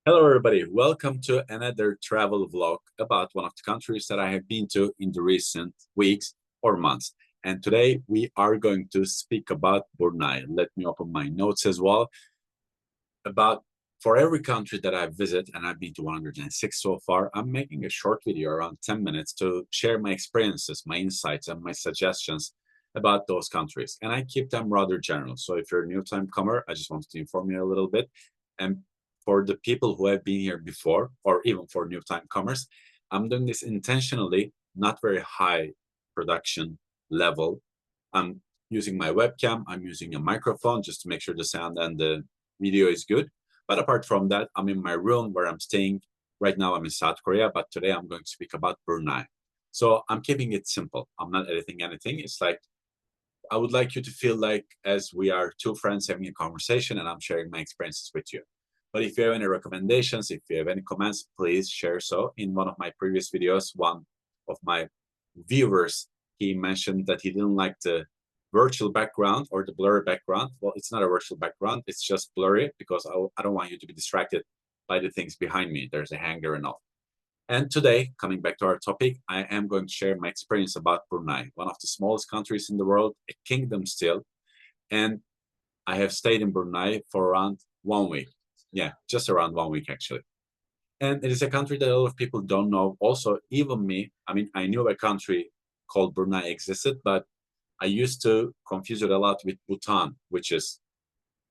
Hello, everybody. Welcome to another travel vlog about one of the countries that I have been to in the recent weeks or months. And today we are going to speak about Brunei. Let me open my notes as well. About for every country that I visit, and I've been to 106 so far, I'm making a short video around 10 minutes to share my experiences, my insights, and my suggestions about those countries. And I keep them rather general. So if you're a new time comer, I just wanted to inform you a little bit. And for the people who have been here before, or even for new time comers, I'm doing this intentionally, not very high production level. I'm using my webcam, I'm using a microphone just to make sure the sound and the video is good. But apart from that, I'm in my room where I'm staying. Right now, I'm in South Korea, but today I'm going to speak about Brunei. So I'm keeping it simple. I'm not editing anything. It's like I would like you to feel like as we are two friends having a conversation and I'm sharing my experiences with you. But if you have any recommendations, if you have any comments, please share so. In one of my previous videos, one of my viewers, he mentioned that he didn't like the virtual background or the blurry background. Well, it's not a virtual background, it's just blurry because I don't want you to be distracted by the things behind me. There's a hanger and all. And today, coming back to our topic, I am going to share my experience about Brunei, one of the smallest countries in the world, a kingdom still. And I have stayed in Brunei for around 1 week. Yeah, just around 1 week actually. And it is a country that a lot of people don't know. Also, even me, I mean, I knew a country called Brunei existed, but I used to confuse it a lot with Bhutan, which is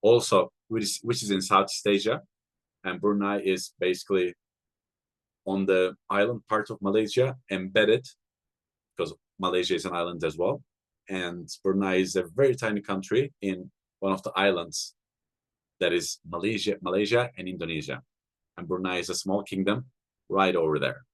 in Southeast Asia. And Brunei is basically on the island part of Malaysia, embedded, because Malaysia is an island as well. And Brunei is a very tiny country in one of the islands that is Malaysia and Indonesia. And Brunei is a small kingdom right over there.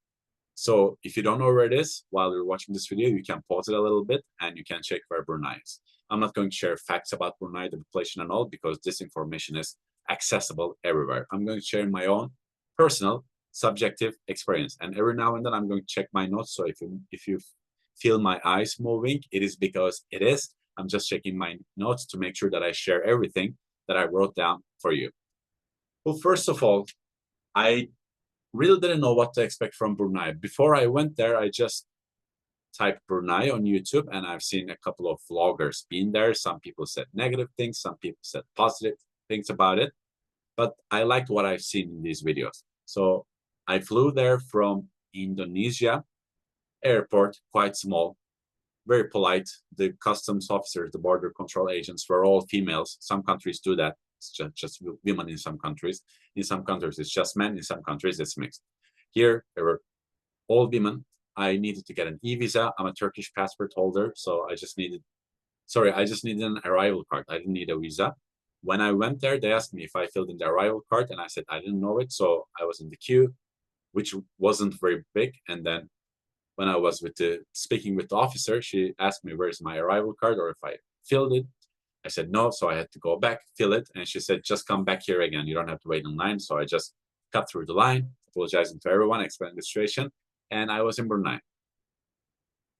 So if you don't know where it is while you're watching this video, you can pause it a little bit and you can check where Brunei is. I'm not going to share facts about Brunei, the population and all, because this information is accessible everywhere. I'm going to share my own personal subjective experience. And every now and then I'm going to check my notes. So if you feel my eyes moving, it is because it is. I'm just checking my notes to make sure that I share everything that I wrote down for you. Well, first of all, I really didn't know what to expect from Brunei. Before I went there, I just typed Brunei on YouTube and I've seen a couple of vloggers being there. Some people said negative things, some people said positive things about it. But I liked what I've seen in these videos. So I flew there from Indonesia airport, quite small, very polite. The customs officers, the border control agents were all females. Some countries do that. It's just women in some countries. In some countries, it's just men. In some countries, it's mixed. Here, there were all women. I needed to get an e-visa. I'm a Turkish passport holder, so I just needed an arrival card. I didn't need a visa. When I went there, they asked me if I filled in the arrival card, and I said I didn't know it, so I was in the queue, which wasn't very big. And then when I was speaking with the officer, she asked me where's my arrival card or if I filled it. I said no, so I had to go back, fill it, and she said just come back here again. You don't have to wait in line. So I just cut through the line, apologizing to everyone, explaining the situation, and I was in Brunei.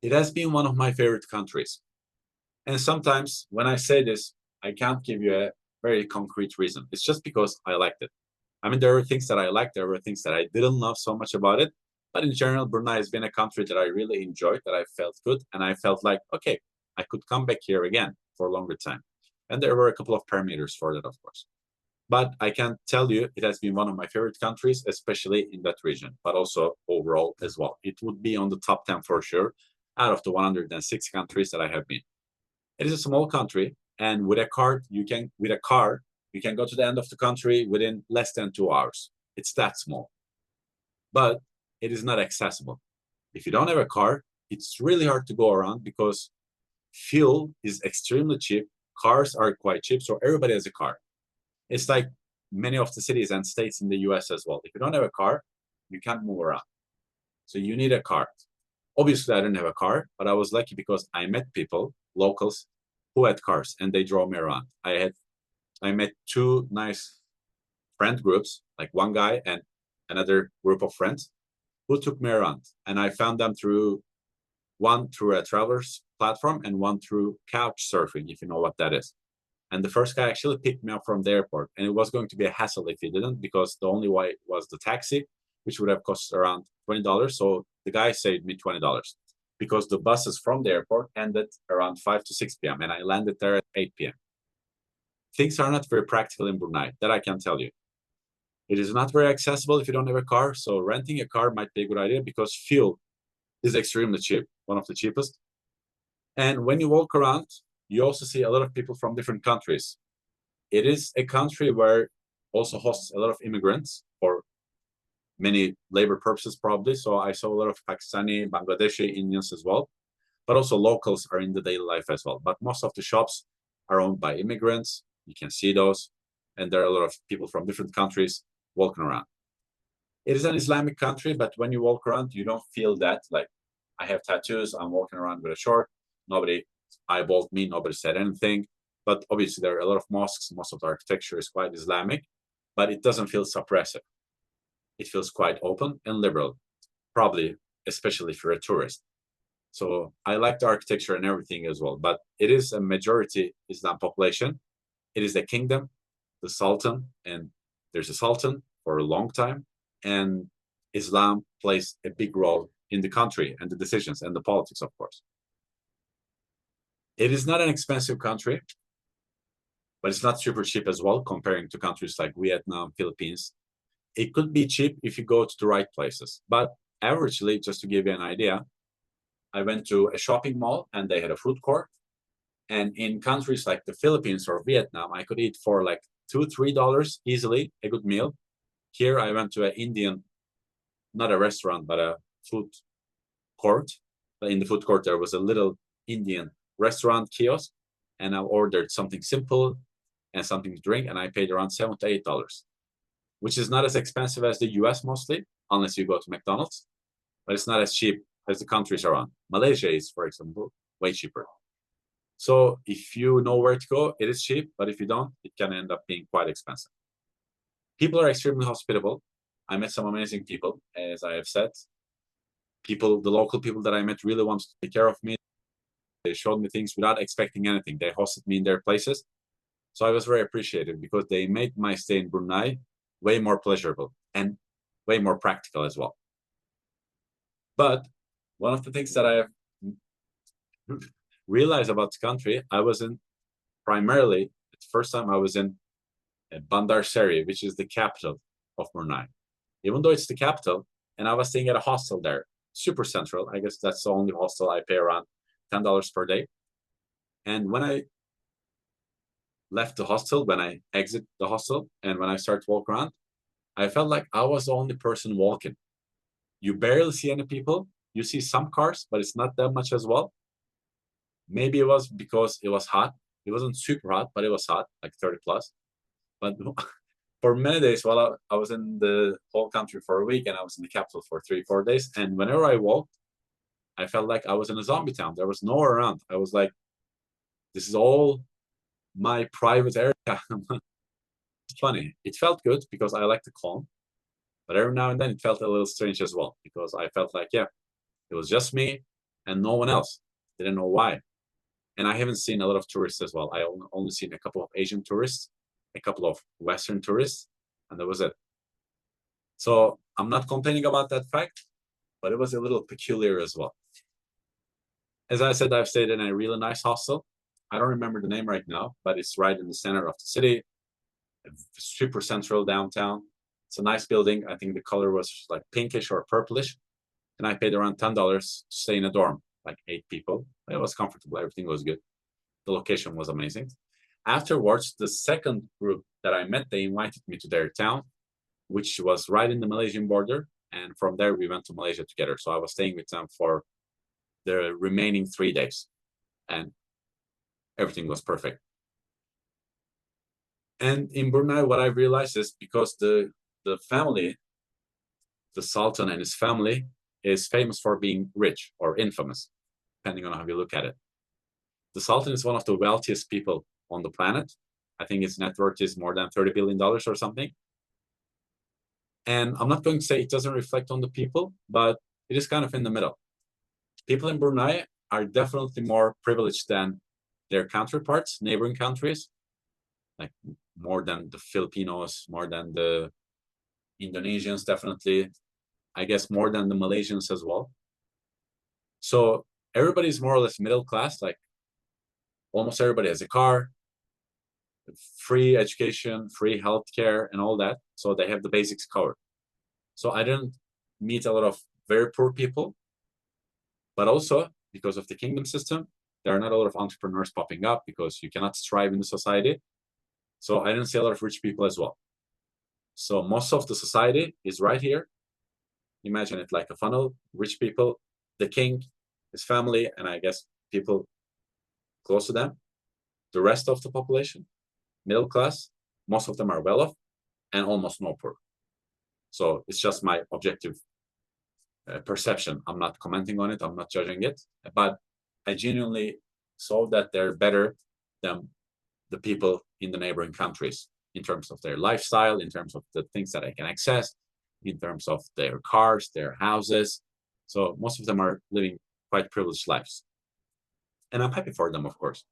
It has been one of my favorite countries. And sometimes when I say this, I can't give you a very concrete reason. It's just because I liked it. I mean, there were things that I liked, there were things that I didn't love so much about it. But in general, Brunei has been a country that I really enjoyed, that I felt good, and I felt like, okay, I could come back here again for a longer time. And there were a couple of parameters for that, of course. But I can tell you it has been one of my favorite countries, especially in that region, but also overall as well. It would be on the top 10 for sure out of the 106 countries that I have been. It is a small country, and with a car, you can go to the end of the country within less than 2 hours. It's that small. But it is not accessible. If you don't have a car, it's really hard to go around because fuel is extremely cheap. Cars are quite cheap, so everybody has a car. It's like many of the cities and states in the US as well. If you don't have a car, you can't move around. So you need a car. Obviously, I didn't have a car, but I was lucky because I met people, locals, who had cars and they drove me around. I met two nice friend groups, like one guy and another group of friends who took me around. And I found them one through a travelers platform and one through couch surfing, if you know what that is. And the first guy actually picked me up from the airport, and it was going to be a hassle if he didn't, because the only way was the taxi, which would have cost around $20. So the guy saved me $20 because the buses from the airport ended around 5 to 6 p.m. and I landed there at 8 p.m. Things are not very practical in Brunei, that I can tell you. It is not very accessible if you don't have a car, so renting a car might be a good idea because fuel is extremely cheap, one of the cheapest. And when you walk around, you also see a lot of people from different countries. It is a country where also hosts a lot of immigrants for many labor purposes, probably. So I saw a lot of Pakistani, Bangladeshi, Indians as well, but also locals are in the daily life as well. But most of the shops are owned by immigrants. You can see those, and there are a lot of people from different countries walking around. It is an Islamic country, but when you walk around, you don't feel that. Like, I have tattoos, I'm walking around with a short, nobody eyeballed me, nobody said anything. But obviously, there are a lot of mosques, most of the architecture is quite Islamic, but it doesn't feel suppressive. It feels quite open and liberal, probably, especially if you're a tourist. So I like the architecture and everything as well, but it is a majority Islam population. It is the kingdom, the sultan, and there's a sultan for a long time, and Islam plays a big role in the country and the decisions and the politics, of course. It is not an expensive country, but it's not super cheap as well, comparing to countries like Vietnam, Philippines. It could be cheap if you go to the right places, but averagely, just to give you an idea, I went to a shopping mall and they had a food court. And in countries like the Philippines or Vietnam, I could eat for like $2-3 easily, a good meal. Here I went to an Indian, not a restaurant, but a food court. But in the food court, there was a little Indian restaurant kiosk, and I ordered something simple and something to drink, and I paid around $7 to $8, which is not as expensive as the US mostly, unless you go to McDonald's, but it's not as cheap as the countries around. Malaysia is, for example, way cheaper. So if you know where to go, it is cheap, but if you don't, it can end up being quite expensive. People are extremely hospitable. I met some amazing people, as I have said. People, the local people that I met really wanted to take care of me. They showed me things without expecting anything. They hosted me in their places. So I was very appreciative because they made my stay in Brunei way more pleasurable and way more practical as well. But one of the things that I have realized about the country, I was in primarily, the first time I was in Bandar Seri, which is the capital of Brunei. Even though it's the capital, and I was staying at a hostel there, super central. I guess that's the only hostel I pay around $10 per day. And when I left the hostel, when I exit the hostel, and when I start to walk around, I felt like I was the only person walking. You barely see any people. You see some cars, but it's not that much as well. Maybe it was because it was hot. It wasn't super hot, but it was hot, like 30 plus. But for many days, while I was in the whole country for a week, and I was in the capital for 3-4 days, and whenever I walked, I felt like I was in a zombie town. There was nowhere around. I was like, this is all my private area. It's funny. It felt good because I like the calm, but every now and then it felt a little strange as well because I felt like, yeah, it was just me and no one else. Didn't know why. And I haven't seen a lot of tourists as well. I only seen a couple of Asian tourists, a couple of Western tourists, and that was it. So I'm not complaining about that fact, but it was a little peculiar as well. As I said, I've stayed in a really nice hostel. I don't remember the name right now, but it's right in the center of the city, super central downtown. It's a nice building. I think the color was like pinkish or purplish. And I paid around $10 to stay in a dorm, like 8 people. It was comfortable. Everything was good. The location was amazing. Afterwards, the second group that I met, they invited me to their town, which was right in the Malaysian border. And from there, we went to Malaysia together. So I was staying with them for the remaining 3 days. And everything was perfect. And in Brunei, what I realized is because the family, the Sultan and his family, is famous for being rich or infamous, depending on how you look at it. The Sultan is one of the wealthiest people on the planet. I think his net worth is more than $30 billion or something. And I'm not going to say it doesn't reflect on the people, but it is kind of in the middle. People in Brunei are definitely more privileged than their counterparts, neighboring countries. like more than the Filipinos, more than the Indonesians, definitely. I guess more than the Malaysians as well. So everybody's more or less middle class, like almost everybody has a car, free education, free healthcare, and all that. So they have the basics covered. So I didn't meet a lot of very poor people, but also because of the kingdom system, there are not a lot of entrepreneurs popping up because you cannot strive in the society. So I didn't see a lot of rich people as well. So most of the society is right here. Imagine it like a funnel, rich people, the king, his family, and I guess people close to them. The rest of the population, middle class, most of them are well off, and almost no poor. So it's just my objective perception. I'm not commenting on it. I'm not judging it, but I genuinely saw that they're better than the people in the neighboring countries in terms of their lifestyle, in terms of the things that I can access, in terms of their cars, their houses. So most of them are living quite privileged lives. And I'm happy for them, of course.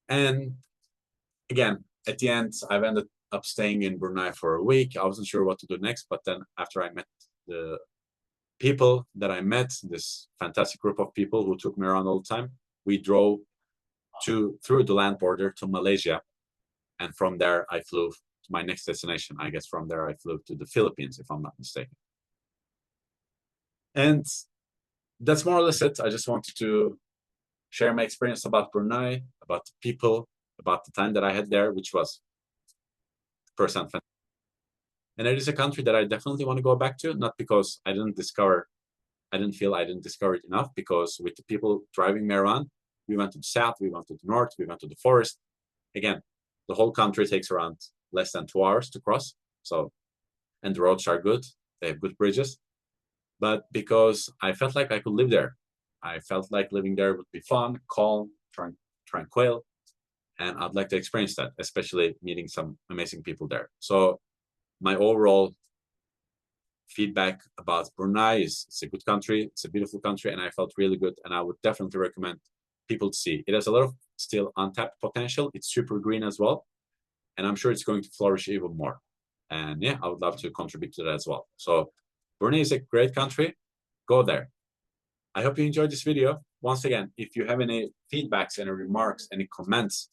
And again, at the end, I've ended up staying in Brunei for a week. I wasn't sure what to do next, but then after I met the people that I met, this fantastic group of people who took me around all the time, we drove through the land border to Malaysia. And from there, I flew to my next destination. I guess from there, I flew to the Philippines, if I'm not mistaken. And that's more or less it. I just wanted to share my experience about Brunei, about the people, about the time that I had there, which was percent fantastic. And it is a country that I definitely want to go back to, not because I didn't feel I didn't discover it enough, because with the people driving me around, we went to the south, we went to the north, we went to the forest. Again, the whole country takes around less than 2 hours to cross. So, and the roads are good. They have good bridges. But because I felt like I could live there, I felt like living there would be fun, calm, tranquil, and I'd like to experience that, especially meeting some amazing people there. So my overall feedback about Brunei is it's a good country, it's a beautiful country, and I felt really good, and I would definitely recommend people to see. It has a lot of still untapped potential. It's super green as well, and I'm sure it's going to flourish even more. And yeah, I would love to contribute to that as well. So Brunei is a great country. Go there. I hope you enjoyed this video. Once again, if you have any feedbacks, any remarks, any comments,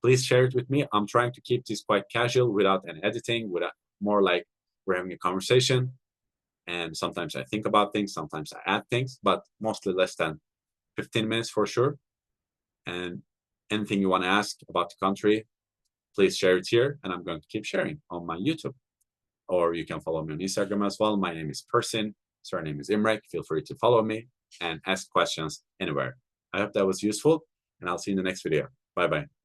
please share it with me. I'm trying to keep this quite casual without any editing, without more like we're having a conversation. And sometimes I think about things, sometimes I add things, but mostly less than 15 minutes for sure. And anything you want to ask about the country, please share it here, and I'm going to keep sharing on my YouTube. Or you can follow me on Instagram as well. My name is Persin, surname is Imrek. Feel free to follow me and ask questions anywhere. I hope that was useful, and I'll see you in the next video. Bye-bye.